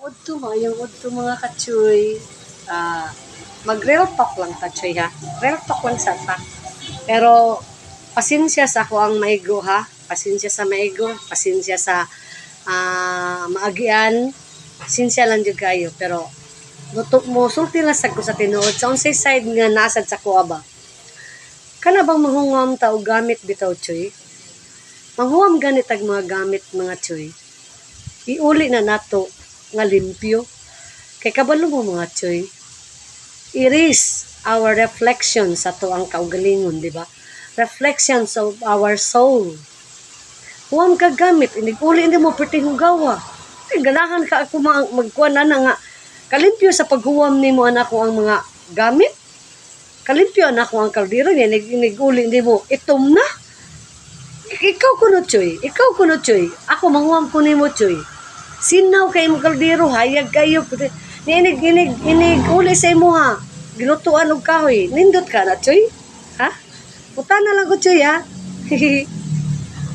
Udto mga kachoy. Mag-real talk lang ta, choy, ha. Real talk lang sa ta. Pero pasensya sa ako ang maigo, ha. Pasensya sa maigo, pasensya sa maagian. Pasensya lang jud kayo, pero mo sulti lang sad ko sa tinuod sa unsay side nga nasad sa kuha ba. Kana bang mahungam ta og gamit bitaw, choy? Manghuam ganit ag mga gamit, mga choy. Iuli na nato nga limpyo. Kay kabalo mo, mga choy, erase our reflection sa to ang kaugalingon, di ba? Reflections of our soul. Huwam ka gamit, inig-uli hindi mo perti hugawa. Ay, ganahan ka ako magkuhan na nga. Kalimpyo sa paghuwam ni mo anak ko ang mga gamit. Kalimpyo anak ko ang kaldero niya, inig-uli hindi mo, itom na. Ikaw kuno, choy. Ikaw kuno, choy. Ako manghuwam ko ni mo, choy. Sinaw kay mo kaldero, hayag kayo. Inig uli sa imo, ha. Gilutuan og kahoy. Nindot ka na, choy. Ha? Puta na lang ko, choy, ha.